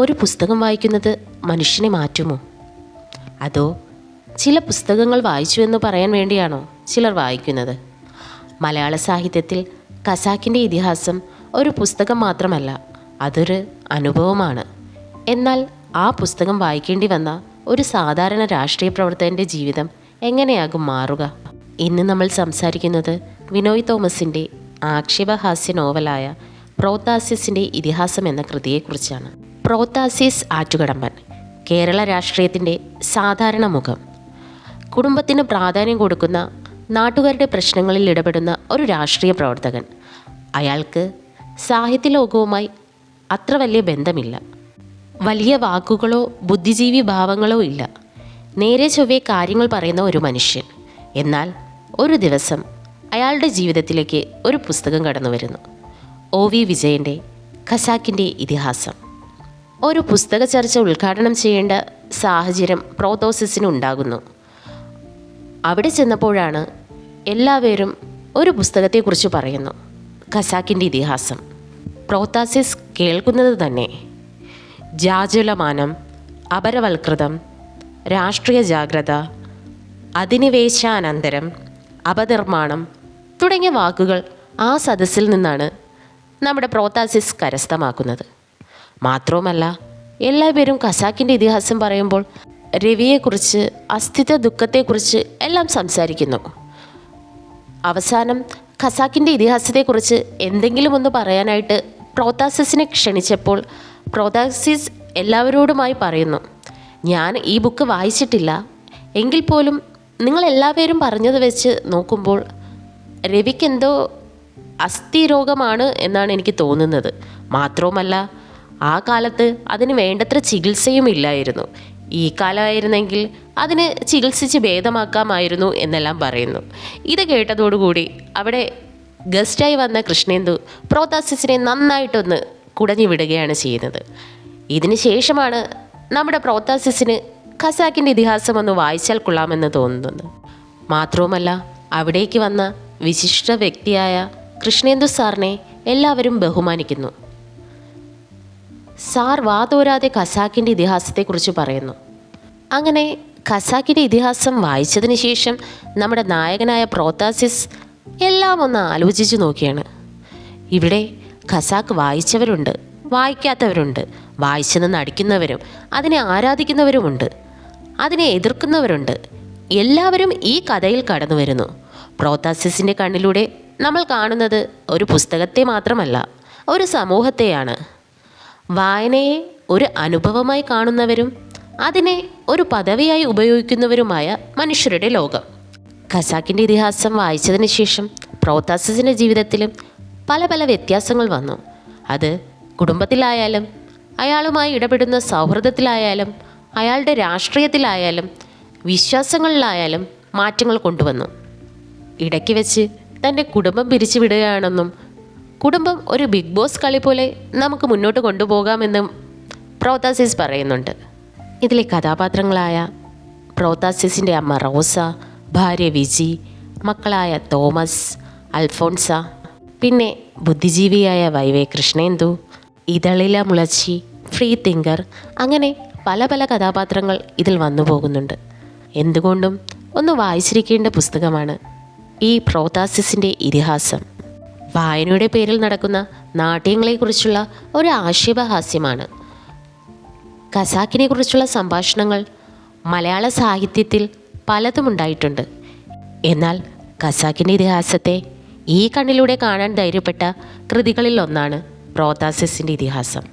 ഒരു പുസ്തകം വായിക്കുന്നത് മനുഷ്യനെ മാറ്റുമോ? അതോ ചില പുസ്തകങ്ങൾ വായിച്ചു എന്ന് പറയാൻ വേണ്ടിയാണോ ചിലർ വായിക്കുന്നത്? മലയാള സാഹിത്യത്തിൽ ഖസാക്കിൻ്റെ ഇതിഹാസം ഒരു പുസ്തകം മാത്രമല്ല, അതൊരു അനുഭവമാണ്. എന്നാൽ ആ പുസ്തകം വായിക്കേണ്ടി വന്ന ഒരു സാധാരണ രാഷ്ട്രീയ പ്രവർത്തകൻ്റെ ജീവിതം എങ്ങനെയാകും മാറുക? ഇന്ന് നമ്മൾ സംസാരിക്കുന്നത് വിനോയ് തോമസിൻ്റെ ആക്ഷേപഹാസ്യ നോവലായ പ്രോത്താസിസിൻ്റെ ഇതിഹാസം എന്ന കൃതിയെക്കുറിച്ചാണ്. പ്രോത്താസിസ് ആറ്റുകടമ്പൻ കേരള രാഷ്ട്രീയത്തിൻ്റെ സാധാരണ മുഖം. കുടുംബത്തിന് പ്രാധാന്യം കൊടുക്കുന്ന, നാട്ടുകാരുടെ പ്രശ്നങ്ങളിൽ ഇടപെടുന്ന ഒരു രാഷ്ട്രീയ പ്രവർത്തകൻ. അയാൾക്ക് സാഹിത്യലോകവുമായി അത്ര വലിയ ബന്ധമില്ല. വലിയ വാക്കുകളോ ബുദ്ധിജീവി ഭാവങ്ങളോ ഇല്ല. നേരെ ചൊവ്വേ കാര്യങ്ങൾ പറയുന്ന ഒരു മനുഷ്യൻ. എന്നാൽ ഒരു ദിവസം അയാളുടെ ജീവിതത്തിലേക്ക് ഒരു പുസ്തകം കടന്നു വരുന്നു. OV വിജയൻ്റെ ഖസാക്കിൻ്റെ ഇതിഹാസം. ഒരു പുസ്തക ചർച്ച ഉദ്ഘാടനം ചെയ്യേണ്ട സാഹചര്യം പ്രോത്തോസിസിന് ഉണ്ടാകുന്നു. അവിടെ ചെന്നപ്പോഴാണ് എല്ലാവരും ഒരു പുസ്തകത്തെക്കുറിച്ച് പറയുന്നു, ഖസാക്കിൻ്റെ ഇതിഹാസം. പ്രോത്താസിസ് കേൾക്കുന്നത് തന്നെ ജാജുലമാനം, അപരവൽകൃതം, രാഷ്ട്രീയ ജാഗ്രത, അധിനിവേശാനന്തരം, അപനിർമ്മാണം തുടങ്ങിയ വാക്കുകൾ ആ സദസ്സിൽ നിന്നാണ് നമ്മുടെ പ്രോത്താസിസ് കരസ്ഥമാക്കുന്നത്. മാത്രവുമല്ല, എല്ലാവരും ഖസാക്കിൻ്റെ ഇതിഹാസം പറയുമ്പോൾ രവിയെക്കുറിച്ച്, അസ്ഥിത ദുഃഖത്തെക്കുറിച്ച് എല്ലാം സംസാരിക്കുന്നു. അവസാനം ഖസാക്കിൻ്റെ ഇതിഹാസത്തെക്കുറിച്ച് എന്തെങ്കിലും ഒന്ന് പറയാനായിട്ട് പ്രോത്താസിസിനെ ക്ഷണിച്ചപ്പോൾ പ്രോത്താസിസ് എല്ലാവരോടുമായി പറയുന്നു, ഞാൻ ഈ ബുക്ക് വായിച്ചിട്ടില്ല, എങ്കിൽ പോലും നിങ്ങളെല്ലാവരും പറഞ്ഞത് വെച്ച് നോക്കുമ്പോൾ രവിക്കെന്തോ അസ്ഥി രോഗമാണ് എന്നാണ് എനിക്ക് തോന്നുന്നത്. മാത്രവുമല്ല, ആ കാലത്ത് അതിന് വേണ്ടത്ര ചികിത്സയും ഇല്ലായിരുന്നു. ഈ കാലമായിരുന്നെങ്കിൽ അതിന് ചികിത്സിച്ച് ഭേദമാക്കാമായിരുന്നു എന്നെല്ലാം പറയുന്നു. ഇത് കേട്ടതോടുകൂടി അവിടെ ഗസ്റ്റായി വന്ന കൃഷ്ണേന്ദു പ്രോത്താസിസിനെ നന്നായിട്ടൊന്ന് കുടഞ്ഞു വിടുകയാണ് ചെയ്യുന്നത്. ഇതിന് ശേഷമാണ് നമ്മുടെ പ്രോത്താസിസിന് ഖസാക്കിൻ്റെ ഇതിഹാസം ഒന്ന് വായിച്ചാൽ കൊള്ളാമെന്ന് തോന്നുന്നത്. മാത്രവുമല്ല, അവിടേക്ക് വന്ന വിശിഷ്ട വ്യക്തിയായ കൃഷ്ണേന്ദു സാറിനെ എല്ലാവരും ബഹുമാനിക്കുന്നു. സാർ വാതോരാതെ ഖസാക്കിൻ്റെ ഇതിഹാസത്തെക്കുറിച്ച് പറയുന്നു. അങ്ങനെ ഖസാക്കിൻ്റെ ഇതിഹാസം വായിച്ചതിന് ശേഷം നമ്മുടെ നായകനായ പ്രോത്താസിസ് എല്ലാം ഒന്ന് ആലോചിച്ച് നോക്കിയാണ്. ഇവിടെ ഖസാക്ക് വായിച്ചവരുണ്ട്, വായിക്കാത്തവരുണ്ട്, വായിച്ചെന്ന് നടിക്കുന്നവരും അതിനെ ആരാധിക്കുന്നവരുമുണ്ട്, അതിനെ എതിർക്കുന്നവരുണ്ട്. എല്ലാവരും ഈ കഥയിൽ കടന്നു വരുന്നു. പ്രോത്താസിസിൻ്റെ കണ്ണിലൂടെ നമ്മൾ കാണുന്നത് ഒരു പുസ്തകത്തെ മാത്രമല്ല, ഒരു സമൂഹത്തെയാണ്. വായനയെ ഒരു അനുഭവമായി കാണുന്നവരും അതിനെ ഒരു പദവിയായി ഉപയോഗിക്കുന്നവരുമായ മനുഷ്യരുടെ ലോകം. ഖസാക്കിൻ്റെ ഇതിഹാസം വായിച്ചതിന് ശേഷം പ്രോത്താസിസിൻ്റെ ജീവിതത്തിലും പല പല വ്യത്യാസങ്ങൾ വന്നു. അത് കുടുംബത്തിലായാലും, അയാളുമായി ഇടപെടുന്ന സൗഹൃദത്തിലായാലും, അയാളുടെ രാഷ്ട്രീയത്തിലായാലും, വിശ്വാസങ്ങളിലായാലും മാറ്റങ്ങൾ കൊണ്ടുവന്നു. ഇടയ്ക്ക് വെച്ച് തൻ്റെ കുടുംബം പിരിച്ചുവിടുകയാണെന്നും കുടുംബം ഒരു ബിഗ് ബോസ് കളി പോലെ നമുക്ക് മുന്നോട്ട് കൊണ്ടുപോകാമെന്നും പ്രോത്താസിസ് പറയുന്നുണ്ട്. ഇതിലെ കഥാപാത്രങ്ങളായ പ്രോത്താസിസിൻ്റെ അമ്മ റോസ, ഭാര്യ വിജി, മക്കളായ തോമസ്, അൽഫോൺസ, പിന്നെ ബുദ്ധിജീവിയായ വൈവേ കൃഷ്ണേന്ദു, ഇതളില മുളച്ചി, ഫ്രീ തിങ്കർ, അങ്ങനെ പല പല കഥാപാത്രങ്ങൾ ഇതിൽ വന്നു പോകുന്നുണ്ട്. എന്തുകൊണ്ടും ഒന്ന് വായിച്ചിരിക്കേണ്ട പുസ്തകമാണ് ഈ പ്രോത്താസിസിൻ്റെ ഇതിഹാസം. വായനയുടെ പേരിൽ നടക്കുന്ന നാട്യങ്ങളെക്കുറിച്ചുള്ള ഒരു ആക്ഷേപഹാസ്യമാണ്. ഖസാക്കിനെ കുറിച്ചുള്ള സംഭാഷണങ്ങൾ മലയാള സാഹിത്യത്തിൽ പലതും ഉണ്ടായിട്ടുണ്ട്. എന്നാൽ ഖസാക്കിൻ്റെ ഇതിഹാസത്തെ ഈ കണ്ണിലൂടെ കാണാൻ ധൈര്യപ്പെട്ട കൃതികളിൽ ഒന്നാണ് പ്രോത്താസിസിൻ്റെ ഇതിഹാസം.